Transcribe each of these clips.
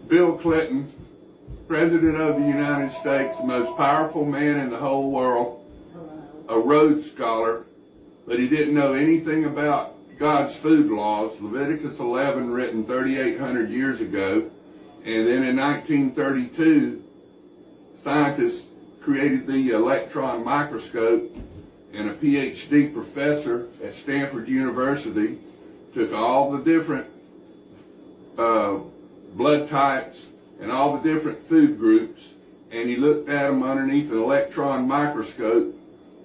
Bill Clinton, President of the United States, the most powerful man in the whole world, a Rhodes Scholar, but he didn't know anything about God's food laws. Leviticus 11, written 3,800 years ago. And then in 1932, scientists created the electron microscope, and a PhD professor at Stanford University took all the different blood types and all the different food groups, and he looked at them underneath an electron microscope.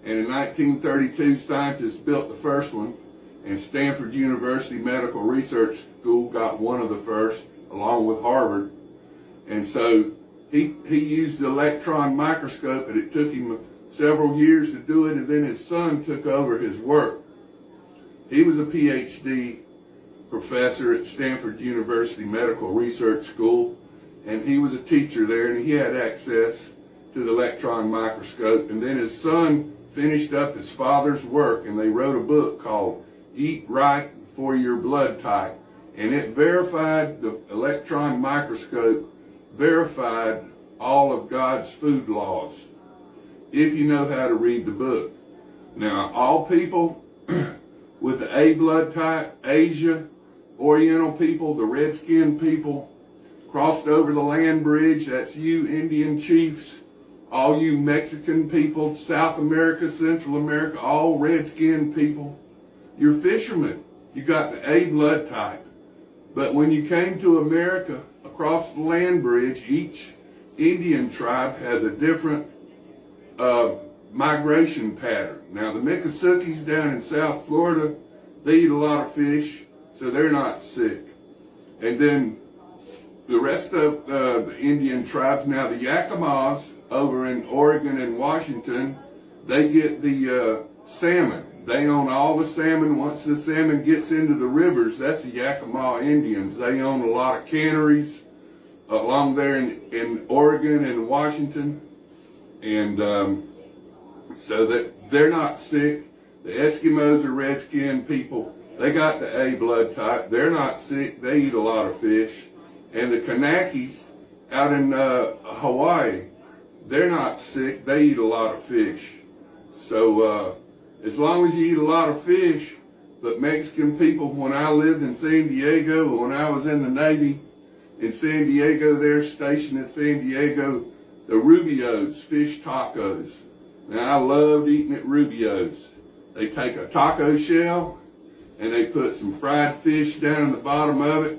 And in 1932, scientists built the first one, and Stanford University Medical Research School got one of the first, along with Harvard. And so he used the electron microscope, and it took him several years to do it, and then his son took over his work. He was a PhD professor at Stanford University Medical Research School, and he was a teacher there, and he had access to the electron microscope. And then his son finished up his father's work, and they wrote a book called Eat Right for Your Blood Type. And it verified, the electron microscope verified all of God's food laws, if you know how to read the book. Now, all people with the A blood type, Asia, Oriental people, the red-skinned people, crossed over the land bridge, that's you Indian chiefs, all you Mexican people, South America, Central America, all red-skinned people, you're fishermen. You got the A blood type. But when you came to America, across the land bridge, each Indian tribe has a different migration pattern. Now, the Miccosukees down in South Florida, they eat a lot of fish, so they're not sick. And then the rest of the Indian tribes, now the Yakimas over in Oregon and Washington, they get the salmon. They own all the salmon. Once the salmon gets into the rivers, that's the Yakima Indians. They own a lot of canneries along there in Oregon and Washington. And so that they're not sick. The Eskimos are red-skinned people. They got the A blood type. They're not sick. They eat a lot of fish. And the Kanakis out in Hawaii, they're not sick. They eat a lot of fish. So as long as you eat a lot of fish, but Mexican people, when I lived in San Diego, when I was in the Navy in San Diego, they're stationed in San Diego, the Rubio's fish tacos. Now, I loved eating at Rubio's. They take a taco shell, and they put some fried fish down in the bottom of it.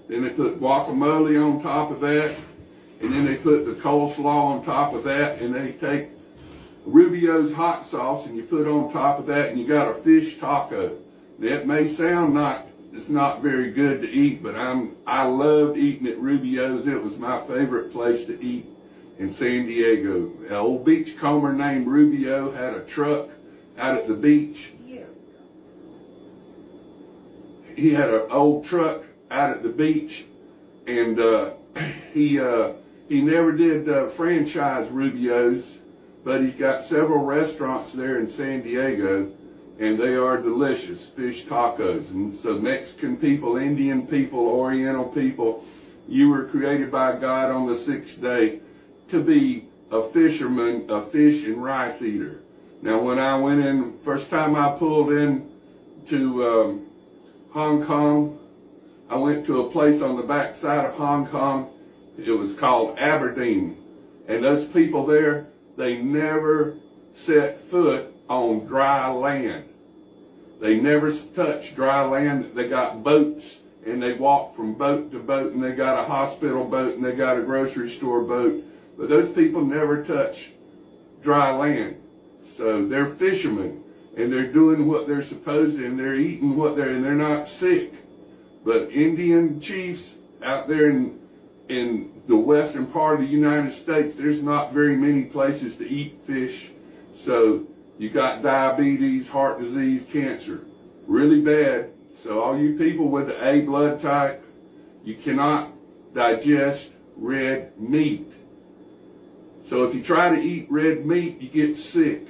Then they put guacamole on top of that. And then they put the coleslaw on top of that. And they take Rubio's hot sauce, and you put on top of that, and you got a fish taco. That may sound it's not very good to eat, but I loved eating at Rubio's. It was my favorite place to eat in San Diego. An old beachcomber named Rubio had a truck out at the beach. He had an old truck out at the beach, and he never did franchise Rubio's, but he's got several restaurants there in San Diego, and they are delicious fish tacos. And so Mexican people, Indian people, Oriental people, you were created by God on the sixth day to be a fisherman, a fish and rice eater. Now, when I went in, first time I pulled in to Hong Kong, I went to a place on the backside of Hong Kong. It was called Aberdeen. And those people there, they never set foot on dry land. They never touch dry land. They got boats, and they walk from boat to boat, and they got a hospital boat, and they got a grocery store boat. But those people never touch dry land. So they're fishermen, and they're doing what they're supposed to, and they're eating and they're not sick. But Indian chiefs out there in the western part of the United States, there's not very many places to eat fish. So you got diabetes, heart disease, cancer, really bad. So all you people with the A blood type, you cannot digest red meat. So if you try to eat red meat, you get sick.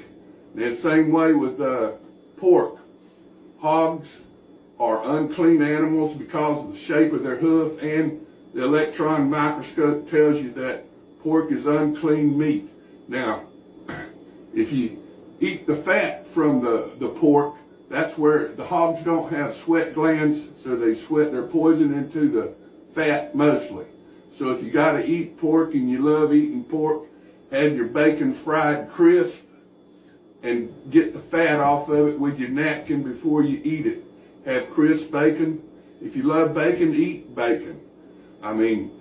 And the same way with pork. Hogs are unclean animals because of the shape of their hoof and the electron microscope tells you that pork is unclean meat. Now, if you eat the fat from the pork, that's where the hogs don't have sweat glands, so they sweat their poison into the fat mostly. So if you got to eat pork and you love eating pork, have your bacon fried crisp and get the fat off of it with your napkin before you eat it. Have crisp bacon. If you love bacon, eat bacon. I mean,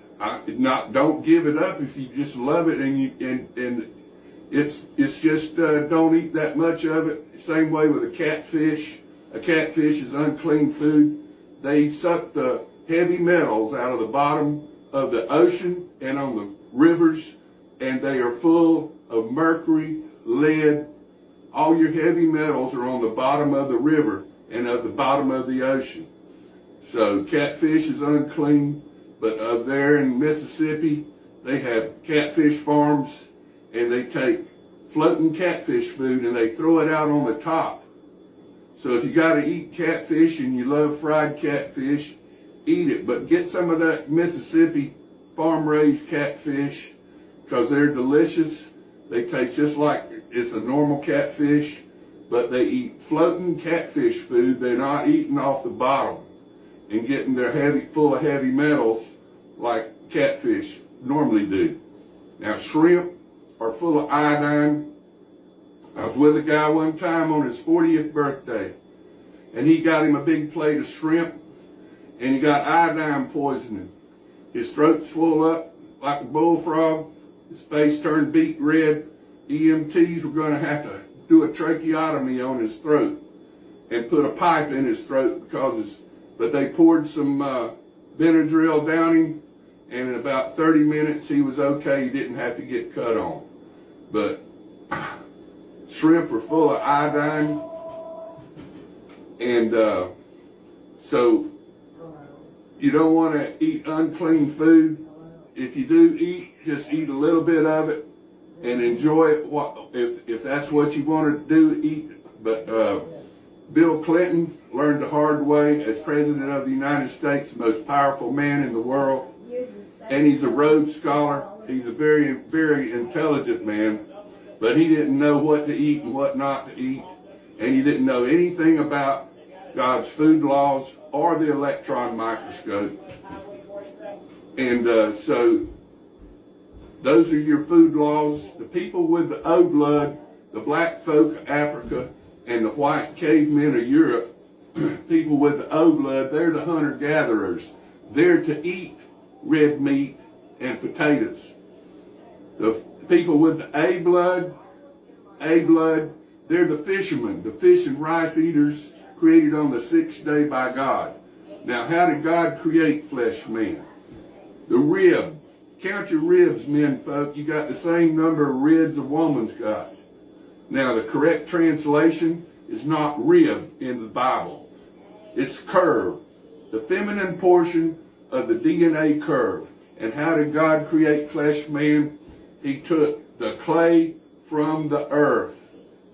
don't give it up if you just love it and it's just don't eat that much of it. Same way with a catfish. A catfish is unclean food. They suck the heavy metals out of the bottom of the ocean and on the rivers, and they are full of mercury, lead. All your heavy metals are on the bottom of the river and at the bottom of the ocean. So catfish is unclean, but up there in Mississippi, they have catfish farms, and they take floating catfish food and they throw it out on the top. So if you got to eat catfish and you love fried catfish, eat it. But get some of that Mississippi farm-raised catfish because they're delicious. They taste just like it's a normal catfish, but they eat floating catfish food. They're not eating off the bottom and getting their full of heavy metals like catfish normally do. Now shrimp are full of iodine. I was with a guy one time on his 40th birthday, and he got him a big plate of shrimp, and he got iodine poisoning. His throat swelled up like a bullfrog. His face turned beet red. EMTs were going to have to do a tracheotomy on his throat and put a pipe in his throat but they poured some Benadryl down him, and in about 30 minutes he was okay. He didn't have to get cut on. But shrimp are full of iodine, and so you don't want to eat unclean food. If you do eat, just eat a little bit of it and enjoy it. If that's what you want to do, eat. But Bill Clinton learned the hard way as President of the United States, the most powerful man in the world, and he's a Rhodes Scholar. He's a very, very intelligent man, but he didn't know what to eat and what not to eat, and he didn't know anything about God's food laws or the electron microscope. And so those are your food laws. The people with the O blood, the black folk of Africa, and the white cavemen of Europe, people with the O blood, they're the hunter-gatherers. They're to eat red meat and potatoes. The people with the A blood, they're the fishermen, the fish and rice eaters created on the 6th day by God. Now, how did God create flesh man? The rib. Count your ribs, men folk. You got the same number of ribs a woman's got. Now, the correct translation is not rib in the Bible. It's curve. The feminine portion of the DNA curve. And how did God create flesh man? He took the clay from the earth,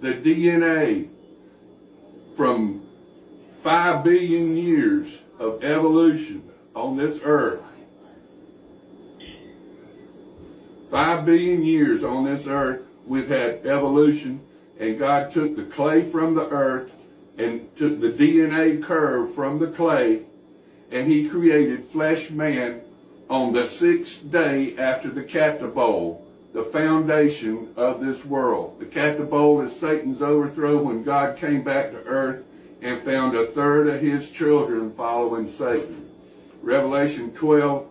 the DNA from 5 billion years of evolution on this earth. 5 billion years on this earth, we've had evolution, and God took the clay from the earth and took the DNA curve from the clay, and he created flesh man on the 6th day after the Catapole, the foundation of this world. The Catapole is Satan's overthrow when God came back to earth and found a third of his children following Satan. Revelation 12,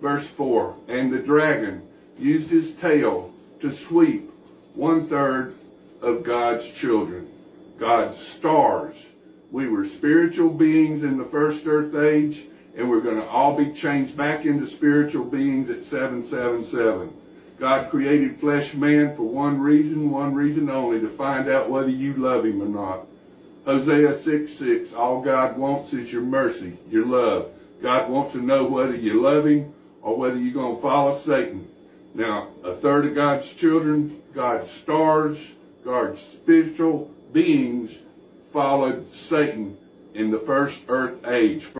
verse 4, and the dragon used his tail to sweep 1/3 of God's children, God's stars. We were spiritual beings in the first earth age, and we're going to all be changed back into spiritual beings at 777. God created flesh man for one reason only, to find out whether you love him or not. Hosea 6:6, all God wants is your mercy, your love. God wants to know whether you love him or whether you're going to follow Satan. Now, 1/3 of God's children, God's stars, God's spiritual beings followed Satan in the first earth age.